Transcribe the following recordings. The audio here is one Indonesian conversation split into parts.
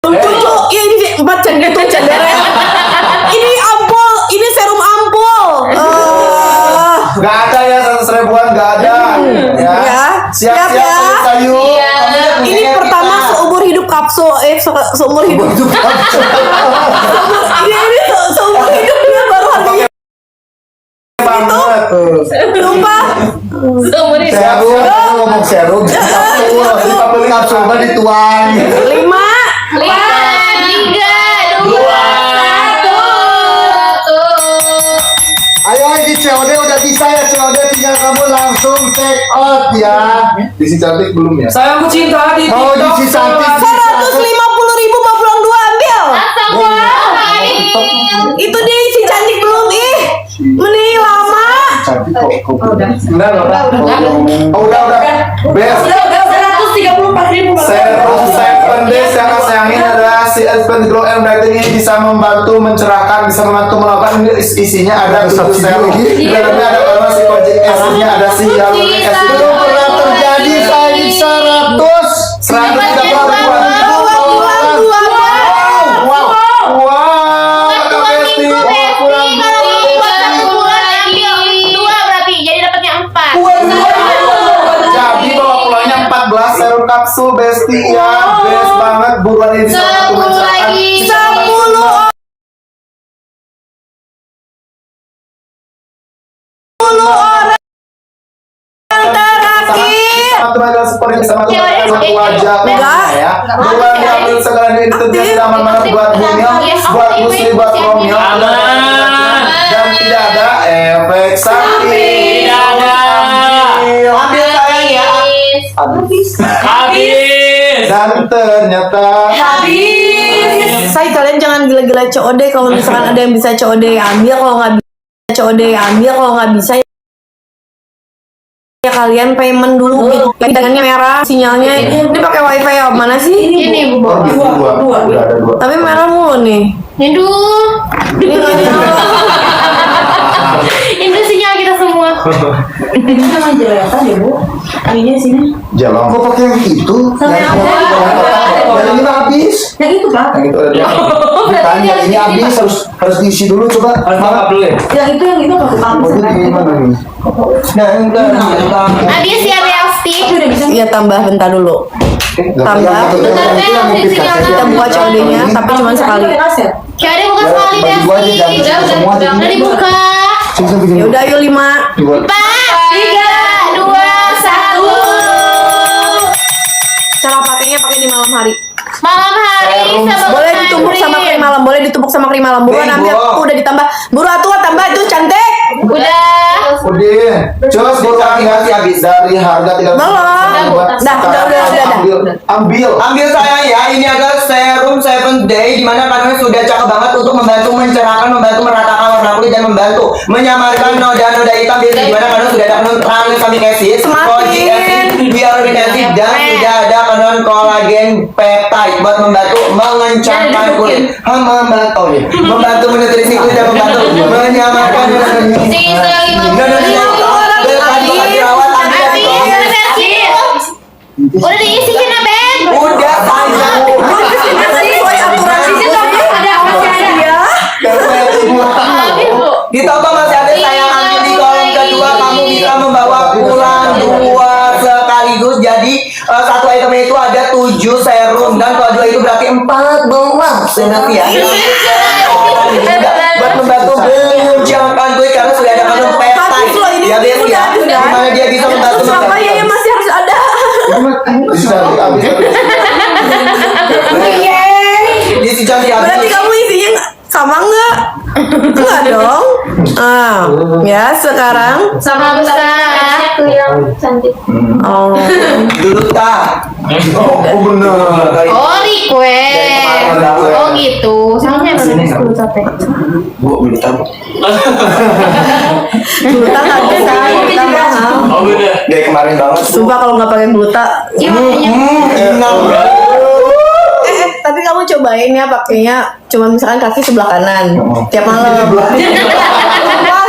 Tujuh, ya ini 4 cendera. Ini ampul, ini serum ampul. Gak ada ya 100 ribuan, gak ada. Ya. Siap ya. sayur. Ini pertama seumur hidup kapsul, seumur hidup. Ini seumur hidupnya baru harganya Banget. lupa. Seumur hidup. Serum, ngomong serum. Kita beli kapsul mah dituang. 5. 5, 3, 2, 1. Ayo di COD udah bisa ya COD, tinggal kamu langsung take out ya. Di si cantik belum ya? Saya aku cinta di Oh, di si cantik. 150.000 mau pulang 2 ambil. Itu dia si cantik belum mending lama. Cantik kok. Enggak. Oh, udah. Best. Udah 134.000. Serum 7 days yang sayangin adalah si Advanced Glow and Brightening ini bisa membantu mencerahkan, bisa membantu melakukan. Ini isinya ada 7 serum. Di dalamnya ada si kojic acidnya, ada si hyaluronic acid. Belum pernah terjadi saya 130 ribuan. Wow. Jadi bawa pulangnya 14 serum kapsul Besti ya. Best banget, buruan ini bisa membantu mencerahkan. 10 orang terakhir. Satu adalah seperti bisa masuk satu wajah ya. Buruan diambil sekarang ini tentunya aman banget buat bumil, buat musli, buat romil. Dan tidak ada efek samping. Tidak ada. Ambil sayang ya. Habis. Dan ternyata Saya kalian jangan gila-gila COD. Kalau misalkan ada yang bisa COD ya ambil, kalau nggak bisa COD ya ambil, kalau nggak bisa ya kalian payment dulu gitu. Tangannya merah, sinyalnya ini pakai wifi ya mana sih? Ini Bu. dua. Udah ada 2. Tapi merah mulu nih. Indu. Ini nggak nyala. Indu sinyal kita semua. Ini sama jelatan ya Bu. Ininya sini. Jalan kok pakai yang itu? Sama yang apa? Yang ini habis. Yang itu Pak. Yang itu ada. Ditanya ini habis harus diisi dulu coba. Harus makan dulu ya. Yang itu pakai pampu. Ini gimana nih? Nah, enggak. Habis ya Belsti. Udah bisa. Iya tambah bentar dulu. Tambah. Kita buka COD-nya tapi cuma sekali. Coba buka sekali Belsti. Udah dibuka. Ya udah ayo 5. 4, 3, 2, 1. Cara pakainya pakai di malam hari. Malam hari sama Boleh ditumbuk sama krim malam, boleh ditumbuk sama krim malam. Buruan ambil, udah ditambah. Buru atuh tambah itu cantik. Udah. Udah, cus buruan habis dari harga 300. Belum. Udah. Ambil saya ya. Ini adalah serum 7 day, dimana kandungannya sudah cakep banget untuk membantu mencerahkan, membantu meratakan warna kulit dan membantu menyamarkan noda-noda hitam di dimana kandungan sudah ada kandungan tranexamic acid, kojic acid, hyaluronic acid, dan tidak ada kandungan kolagen peptide buat membantu mengencangkan kulit, membantu menutrisi kulit dan membantu menyamarkan Udah diisi kena Ben. udah banyak. Sesuai aturan di situ ada masih ada. Ditambah masih ada sayang ambil di kolom kedua, kamu bisa membawa pulang 2 sekaligus. Jadi satu item itu ada 7 serum, dan kalau 2 itu berarti 14 senang ya. Buat membantu mengencangkan kulit karena sudah ada kandung peptide. Ya Bes ya, dimana dia bisa membantu Sama ya masih harus ada. di si cantik Berarti kamu isinya sama enggak? Enggak dong. Ya sekarang Sama besar. Aku yang cantik. dulu tak. Oh bener. Oh request. Oh gitu. Sama yang capek. gluta nggak bisa, gluta mahal. Oh bener. Dari kemarin banget. Sumpah kalau nggak pakai gluta. Tapi kamu cobain ya pakainya cuma misalkan kaki sebelah kanan tiap malam.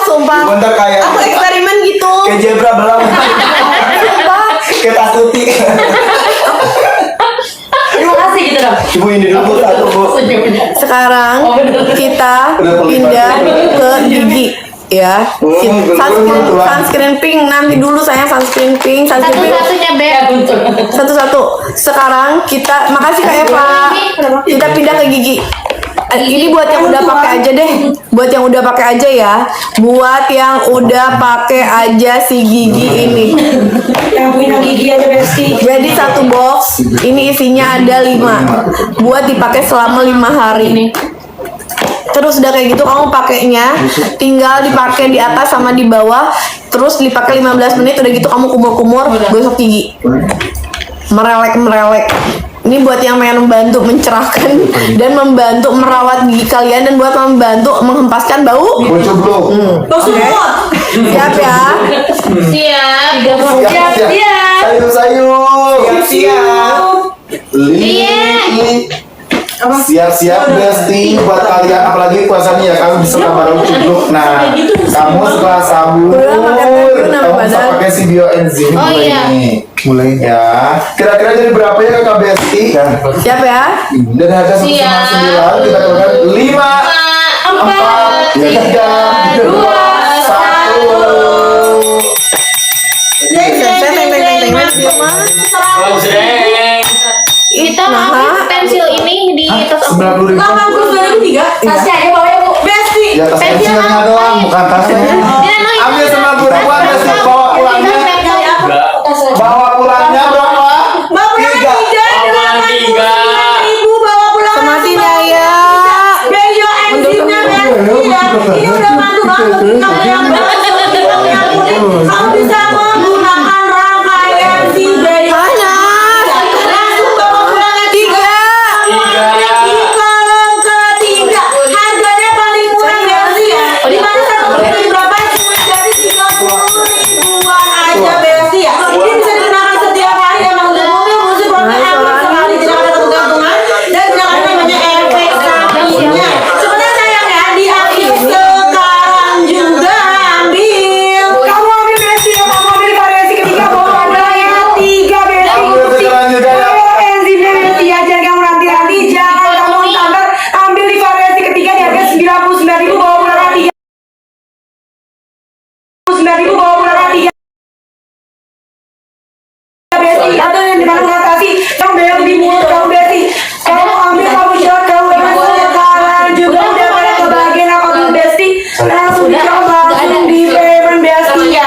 Sumpah. Bentar kayak Aku eksperimen gitu. kayak zebra belang. Sumpah. Kayak Astuti. Terima kasih gitu Ibu ini dulu satu Bu. Sekarang kita pindah ke gigi ya. Sunscreen pink nanti dulu sayang, sunscreen pink. Satu-satunya Beb. Satu-satu. Sekarang kita makasih Kak Eva. Kita pindah ke gigi. Ini buat yang udah pakai aja deh. Buat yang udah pakai aja ya. Buat yang udah pakai aja si gigi ini. Yang punya gigi aja Besti. Jadi satu box ini isinya ada 5. Buat dipakai selama 5 hari. Terus udah kayak gitu kamu pakainya tinggal dipakai di atas sama di bawah, terus dipakai 15 menit udah gitu kamu kumur-kumur gosok gigi. Merelek. Ini buat yang pengen membantu mencerahkan dan membantu merawat gigi kalian dan buat membantu menghempaskan bau. Bocor belum? Bau semut. Siap ya? Siap. Sayur. Siap. Siap-siap Besti buat kalian, apalagi puasanya ya kamu bisa baru cukup. Nah, kamu setelah sahur kamu bisa pakai si bioenzim Oh, iya. ini. Mulai ya. Kira-kira jadi berapa ya Kak Besti? Siap ya? Dan harga 1,9 kita keluarkan 5, 4, 3, 2, 1. Kita mau pensil ini di tas aku. 90.000. 82.003. Tasnya aja bawa ya Bu. Besti. Ya tas pensilnya doang, bukan tasnya. Ambil 90.000-an Besti, bawa pulangnya. Bawa pulangnya berapa? Bawa pulang 3. Ibu bawa pulang. Semangatin ya. Beyo enzimnya Besti ya. Ini udah mandu banget. Kamu yang banget. Kamu bisa menggunakan rangkaian si Beyo. Langsung bawa pulang 3. Di kolom ketiga. Harganya paling murah Besti ya. Di mana satu beli berapa? Cuma dari 30.000-an aja Besti ya. Ini bisa digunakan setiap hari ya. Mobil musik warna aman sekali, tidak ada kegantungan dan tidak ada namanya efek sampingnya. Sebenarnya sayang ya, diambil sekarang juga ambil. Kamu ambil Besti ya, kamu ambil variasi ketiga bawa modalnya 3 Besti. Ambil sekarang juga ya. Enzimnya Besti ya, jangan kamu nanti jangan kamu standar. Ambil di variasi ketiga di harga 99.000 bawa pulang 3. 99.000 bawa pulang 3. Besti atau yang dimana mengatasi yang belok di mulut kamu Besti. Kamu ambil kamu jerat kamu sekarang juga udah pada ke bagian apapun Besti. Langsung dicoba langsung di payment Besti ya.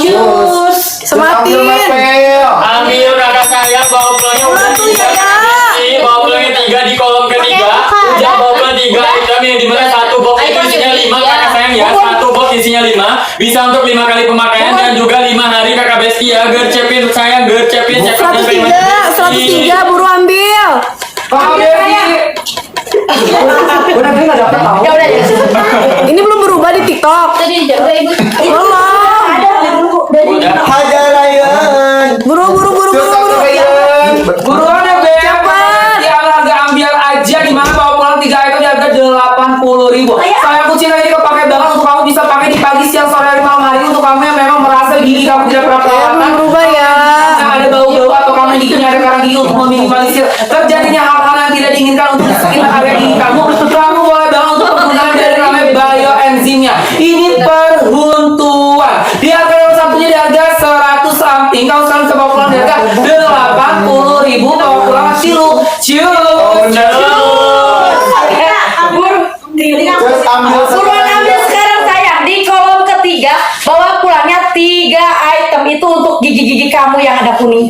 Cus. Sematin. Ambil kakak saya, bawa pulangnya udah 3. Bawa pulangnya 3 di kolom ketiga. Udah bawa pulang 3 item yang dimana satu box itu isinya 5 kakak sayang ya. Satu box isinya 5. Bisa untuk 5 kali pemakaian dan juga 5 hari kakak Besti ya. Gercepin sayang, gercepin. 103 buru ambil. Ini belum berubah di TikTok. Tadi udah Ibu. Belum. Hajar Ryan. Buru. Buruan ya Beb. Cepat. Ya harga ambil aja di mana bawa pulang 3 itu di harga 80.000. Saya kucing ini kepake banget untuk kamu bisa pakai di pagi, siang, sore, hari, malam hari untuk kamu yang memang merasa gigi kamu tidak pernah perawatan. Belum berubah ya. Yang ada bau-bau atau kamu giginya ada karang gigi untuk meminimalisir terjadinya hal-hal yang tidak diinginkan untuk sekitar area gigi kamu. Kamu boleh banget untuk penggunaan dari namanya bioenzimnya. Ini peruntuan. Di harga yang satunya di harga 100 something. Kamu sekarang bisa bawa pulang di harga 80.000 bawa pulang silu. Terus ambil Buruan ambil sekarang sayang di kolom ketiga bawa pulangnya 3 item itu untuk gigi-gigi kamu yang ada kuning.